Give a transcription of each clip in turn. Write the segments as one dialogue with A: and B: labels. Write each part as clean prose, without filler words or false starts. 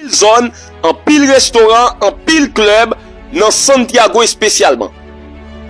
A: zone, en pile restaurant, en pile club dans Santiago spécialement.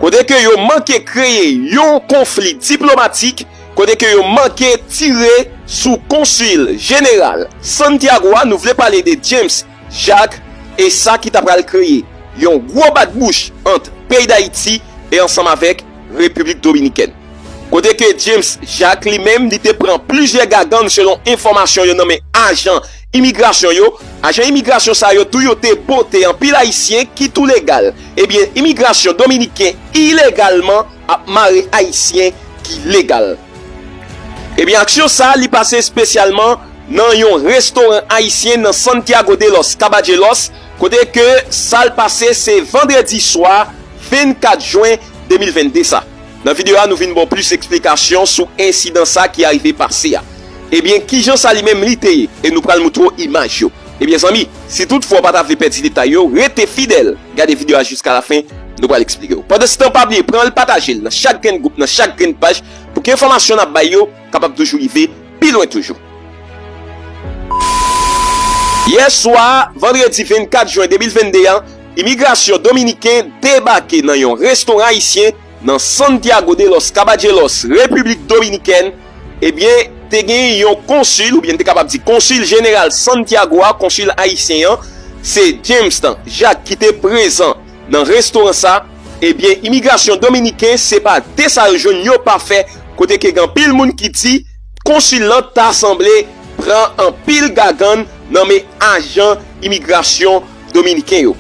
A: Côté que yo manqué créer un conflit diplomatique, côté que yo manqué tirer sous consul général Santiago, nous voulons parler de James Jacques et ça qui t'a pral créer un gros bat de bouche entre pays d'Haïti et ensemble avec République Dominicaine. Côté que James Jacques lui-même il te prend plusieurs gagans selon information yo nommé agent immigration yo, agent immigration ça yo tout yo te porté en pile haïtien qui tout légal. Eh bien immigration dominicain illégalement a maré haïtien qui légal. Eh bien action ça li passé spécialement dans un restaurant haïtien dans Santiago de los Caballeros, côté que ça le passé c'est vendredi soir 24 juin 2022 ça. Dans la vidéo nous venons plus d'explications sur l'incident ça qui est arrivé passé. Eh bien, qui j'en sali même l'ité et nous prenons montrer image yo. Eh bien, amis, si toutefois pas t'avez petit détail yo, restez fidèle. Regardez vidéo jusqu'à la fin, nous allons l'expliquer. Pendant ce temps, pas oublier, prenez le partager dans chaque groupe, dans chaque page pour que l'information n'a pas yo capable toujours arriver plus loin toujours. Hier soir, vendredi 24 juin 2021, immigration dominicaine débarqué dans un restaurant haïtien dans Santiago de los Caballeros, République Dominicaine. Eh bien, te gen yon consul, ou bien te capable de dire consul général Santiago, consul haïtien, c'est James Jacques qui était présent dans le restaurant ça. Eh bien, immigration dominicaine, c'est pas dès ça jeune yo pas fait, côté que gen pile moun qui dit, consul là t'a assemblé, prend un pile gagan, nommé agent immigration dominicain yo.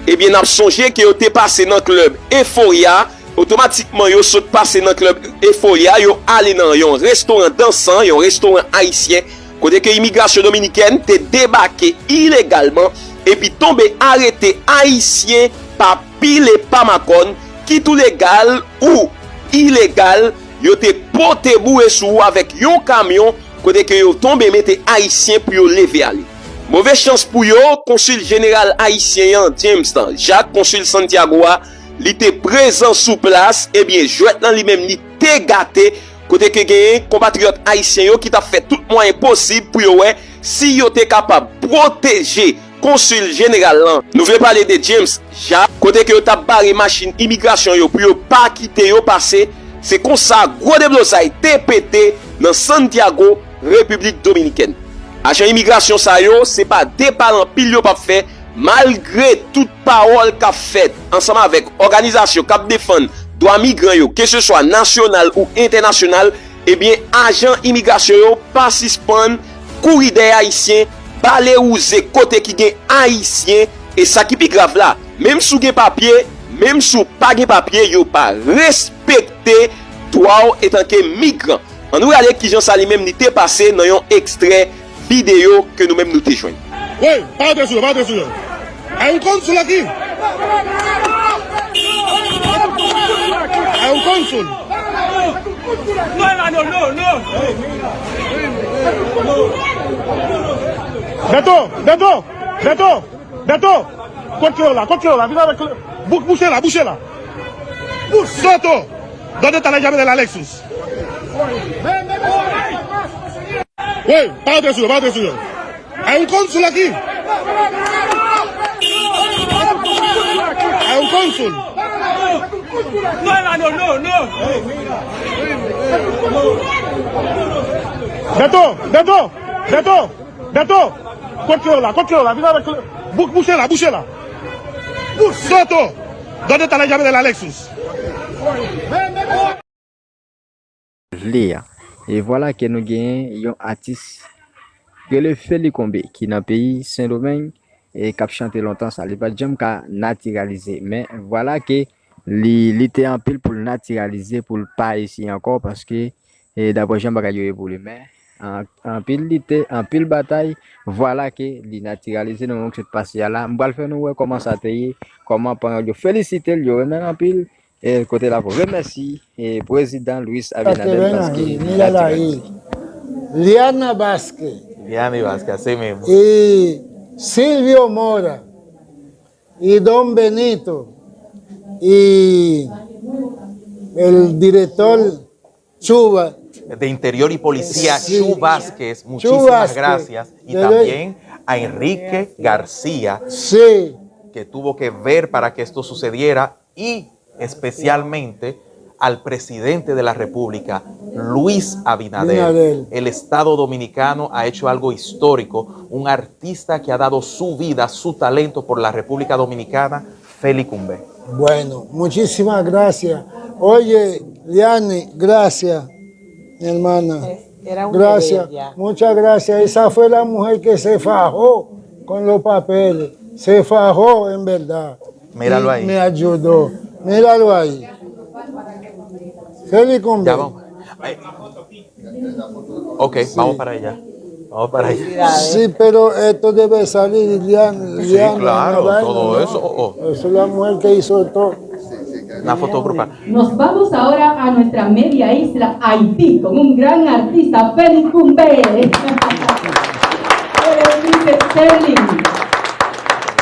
A: Eh bien, n'a songé que yo te passé dans le club Euphoria. Automatiquement yo saute passer dans club Euphoria, yo aller dans un restaurant dansant, un restaurant haïtien, côté que immigration dominicaine te débarqué illégalement et puis tombé arrêté haïtien par pile et pas macon qui tout légal ou illégal, yo te porté boué sous avec un camion côté que yo tombé mette haïtien pour yo lever aller. Mauvaise chance pour yo, consul général haïtien James Jacques, consul Santiago, il était présent sous place, et bien, jouet dans lui-même, il était gâté, côté que gagne, compatriote haïtien qui t'a fait tout moyen possible pour yo, si yo t'es capable de protéger consul général là. Nous voulons parler de James Jacques, côté que yo t'a barré machine immigration yo, pour yo pas quitter yo passer, c'est comme ça, gros déblosaille, TPT, dans Santiago, République Dominicaine. Agent immigration ça yo, c'est pas des parents pile yo pas fait, malgré toute parole qu'a fait ensemble avec organisation qui défend droits migrants yo, que ce soit national ou international, eh bien agent immigration yo pas suspend courir des haïtiens, balé ouzé côté qui gen haïtien et ça qui plus grave là, même sous gen papier, même sous pas gen papier, yo pas respecter droit étant que migrant. On nous regarder qui Jean Sali même n'était passé dans un extrait vidéo que nous même nous te joignons.
B: Oui, pas dessus. Hay un cónsul aquí. Hay un cónsul. No. Beto. Contrôle-la. Viens avec bouchez-la. Soto, ¿dónde está la llave de la Lexus? Oui, pas dessus. Hay un cónsul aquí. Hay un cónsul. No. Beto. Contrôle-la. Viens avec bouchez-la. Soto, ¿dónde está la llave de la Lexus?
C: Et voilà que nous gagnons un artiste que le Félix Combé qui dans le pays Saint-Domingue et qui a chanté longtemps ça n'est pas jamais naturalisé, mais voilà que il était en pile pour le naturaliser pour le pas ici encore parce que d'abord j'aime pas pour lui, mais en pile bataille voilà que il naturalisé dans cette passé là on va le faire nous comment ça tailler comment prendre féliciter lui même en pile et côté là pour remercier et président Luis Abinader parce que
D: Liana Vázquez
E: así mismo.
D: y Silvio Mora y Don Benito y el director Chuba
E: de Interior y Policía,
D: sí,
E: Chu Vázquez, muchísimas
D: Vázquez,
E: gracias. Y también a Enrique García,
D: Sí,
E: que tuvo que ver para que esto sucediera, y especialmente al presidente de la República, Luis Abinader.
D: Abinader.
E: El Estado Dominicano ha hecho algo histórico, un artista que ha dado su vida, su talento por la República Dominicana, Félix Cumbé.
D: bueno, muchísimas gracias. Oye, Liani, gracias, mi hermana.
F: Era un
D: Gracias,
F: deber ya.
D: muchas gracias. Esa fue la mujer que se fajó con los papeles. Se fajó en verdad.
E: Míralo
D: Y
E: ahí.
D: me ayudó. Míralo ahí. Félix Cumbé.
E: Ya vamos. Ok, vamos para allá. Vamos para allá.
F: Felicidades.
D: Sí, pero esto debe salir, Liana.
E: Sí, claro, todo eso.
D: Eso es la mujer que hizo todo.
E: Una foto grupal.
G: Nos vamos ahora a nuestra media isla, Haití, con un gran artista, Félix Cumbé. Sterling.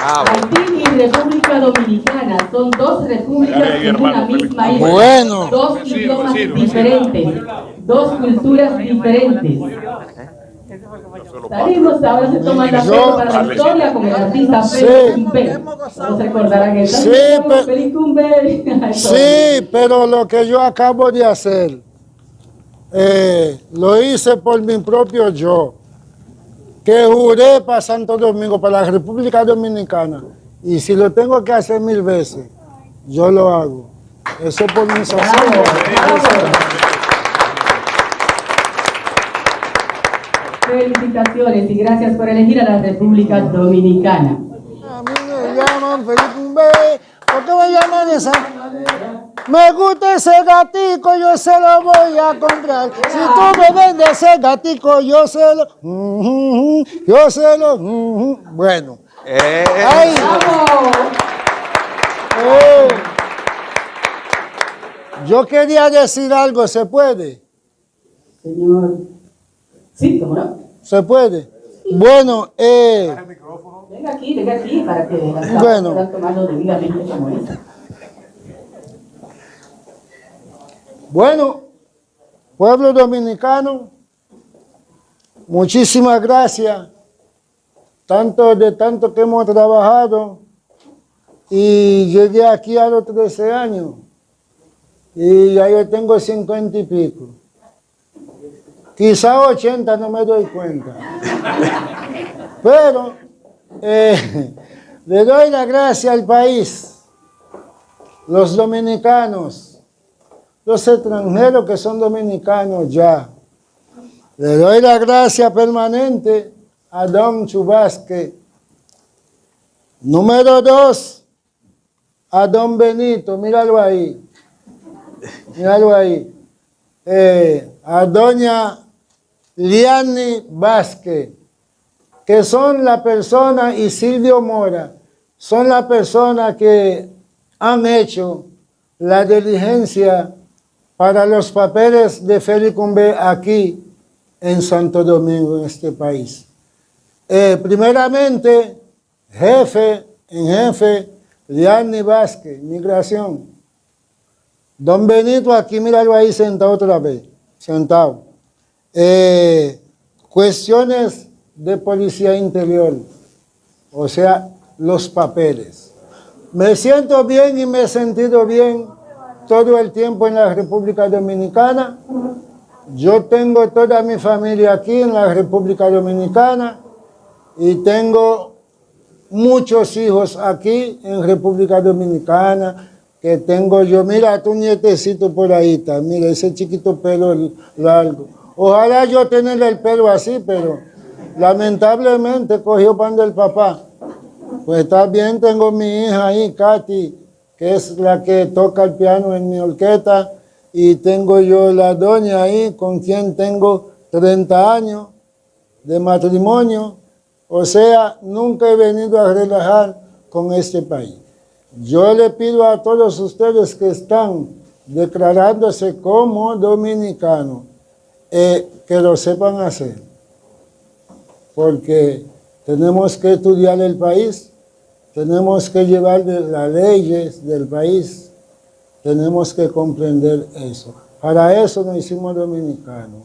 G: Haití y República Dominicana son dos repúblicas en una misma isla.
D: Bueno.
G: Dos idiomas diferentes, dos culturas diferentes. Salimos, ahora se toman la foto para la historia con el artista Félix Cumbé. Todos recordarán el
D: Sí,
G: Félix Cumbé.
D: Sí, pero lo que yo acabo de hacer, lo hice por mi propio yo, que juré para Santo Domingo, para la República Dominicana, y si lo tengo que hacer 1000 veces, yo lo hago. Eso por mi sazón.
G: Felicitaciones y gracias por elegir a la República Dominicana.
D: A mí me llaman Félix Cumbé. ¿Por qué me llaman esa? Me gusta ese gatico, yo se lo voy a comprar. Si tú me vendes ese gatico, yo se lo... yo se lo... Bueno. Ay. Yo quería decir algo, ¿se puede?
G: Señor. Sí, ¿cómo no?
D: ¿Se puede? Bueno,
G: Venga aquí para que las
D: Bueno.
G: puedan tomarlo debidamente como es.
D: Bueno, pueblo dominicano, muchísimas gracias, tanto que hemos trabajado, y llegué aquí a los 13 años, y ya yo tengo 50 y pico. Quizá 80, no me doy cuenta. Pero le doy la gracia al país, los dominicanos, los extranjeros que son dominicanos ya. Le doy la gracia permanente a don Chubasque. Número 2, a don Benito, míralo ahí. Míralo ahí. A doña Liani Vázquez, que son la persona, y Silvio Mora, son la persona que han hecho la diligencia para los papeles de Félix Cumbé aquí en Santo Domingo, en este país. Primeramente, jefe, Liani Vázquez, Migración. Don Benito, aquí míralo ahí sentado otra vez, sentado. Cuestiones de policía interior, o sea, los papeles. Me siento bien y me he sentido bien todo el tiempo en la República Dominicana. Yo tengo toda mi familia aquí en la República Dominicana y tengo muchos hijos aquí en República Dominicana que tengo yo. Mira, tu nietecito por ahí está, mira ese chiquito pelo largo. Ojalá yo tener el pelo así, pero lamentablemente cogió pan del papá. Pues está bien, tengo mi hija ahí, Katy, que es la que toca el piano en mi orquesta, y tengo yo la doña ahí, con quien tengo 30 años de matrimonio. O sea, nunca he venido a relajar con este país. Yo le pido a todos ustedes que están declarándose como dominicanos, que lo sepan hacer, porque tenemos que estudiar el país, tenemos que llevar las leyes del país, tenemos que comprender eso. Para eso nos hicimos dominicanos,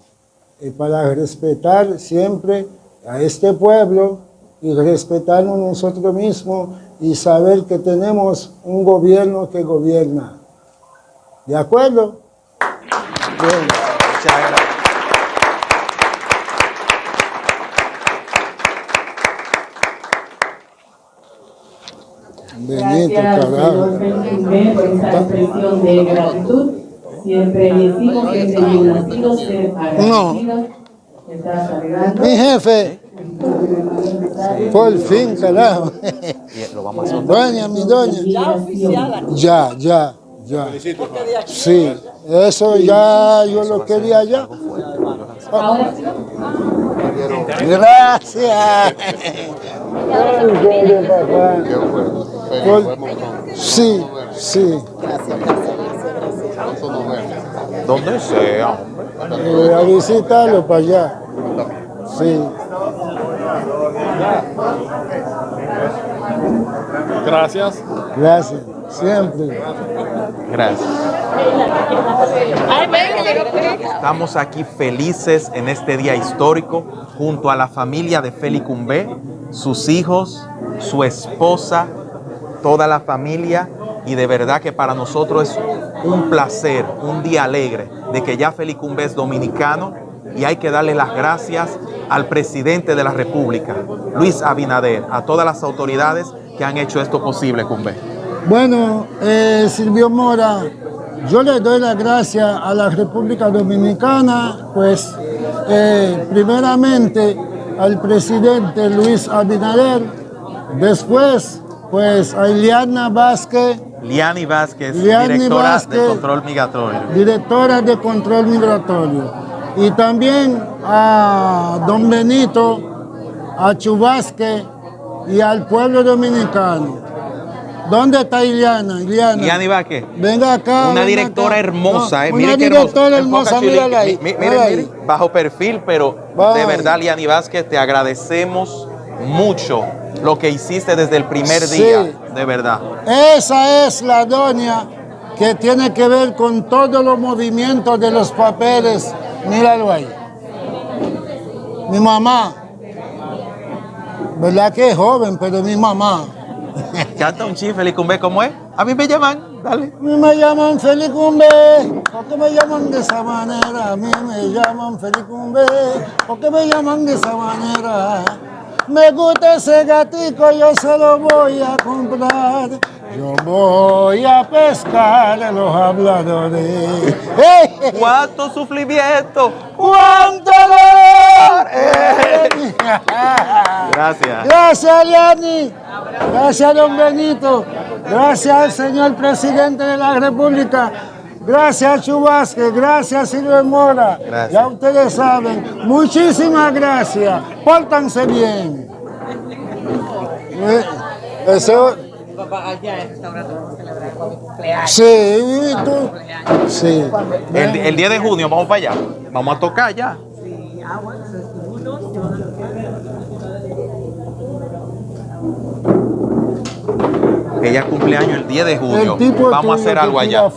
D: y para respetar siempre a este pueblo y respetarnos nosotros mismos y saber que tenemos un gobierno que gobierna. ¿De acuerdo? Bien.
E: Muchas gracias.
D: Benito,
G: Gracias,
D: carajo.
G: señor Félix por esa expresión de gratitud. Siempre decimos que serían nacidos ser agradecidos. Estás arreglando.
D: Mi jefe, por fin, carajo.
E: Lo vamos a hacer.
D: Doña, mi doña. Ya. Sí, eso ya yo lo quería ya.
G: Ahora sí.
D: Gracias. Sí.
E: Donde sea.
D: A visitarlo para allá. Sí.
B: Gracias.
D: Gracias. Siempre.
E: Gracias. Estamos aquí felices en este día histórico junto a la familia de Félix Kumbé, sus hijos, su esposa, toda la familia, y de verdad que para nosotros es un placer, un día alegre de que ya Félix Kumbé es dominicano, y hay que darle las gracias al presidente de la República, Luis Abinader, a todas las autoridades que han hecho esto posible, Kumbé.
D: Bueno, Silvio Mora, yo le doy las gracias a la República Dominicana, pues primeramente al presidente Luis Abinader, después pues a Liani Vázquez,
E: Directora de Control Migratorio.
D: Directora de Control Migratorio, y también a don Benito, a Chubasque y al pueblo dominicano. ¿Dónde está Ileana?
E: Liani Vázquez.
D: Venga acá.
E: Una
D: venga
E: directora
D: acá.
E: hermosa,
D: No,
E: mire
D: una
E: qué
D: directora
E: hermosa.
D: hermosa, mírala ahí.
E: Mire, bajo perfil, pero de verdad, Liani Vázquez, te agradecemos mucho lo que hiciste desde el primer día, de verdad.
D: Esa es la doña que tiene que ver con todos los movimientos de los papeles. Míralo ahí. Mi mamá. ¿Verdad que es joven, pero mi mamá?
E: Canta un chifre, Félix Kumbé, ¿cómo es? A mí me llaman, dale.
D: A mí me llaman Félix Kumbé, ¿por qué me llaman de esa manera? A mí me llaman Félix Kumbé, ¿por qué me llaman de esa manera? Me gusta ese gatico, yo se lo voy a comprar. Yo voy a pescar a los habladores.
E: ¡Cuánto sufrimiento!
D: ¡Cuánto dolor!
E: Gracias.
D: Gracias, Liani. Gracias, don Benito. Gracias al señor presidente de la República. Gracias, Chubasque. Gracias, Silvio Mora.
E: Gracias.
D: Ya ustedes saben. Muchísimas gracias. Pórtanse bien. Eso. Sí, ¿y tú? Sí.
E: El 10 de junio vamos para allá. Vamos a tocar ya. Ella cumpleaños el 10 de junio. Vamos a hacer algo allá.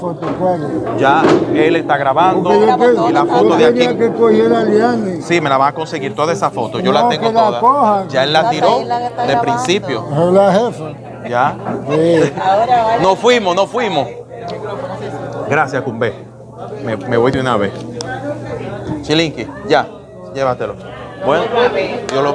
E: Ya él está grabando y la foto de aquí.
D: Que cogiera a Liani.
E: Sí, me la van a conseguir toda esa foto. Yo
D: No,
E: la tengo
D: que la
E: toda.
D: cojan.
E: Ya él la tiró de principio.
D: Es la jefa.
E: Ya.
D: Sí.
E: Nos fuimos. Gracias, Kumbé. Me voy de una vez. Chilinqui, ya, llévatelo. Bueno, yo lo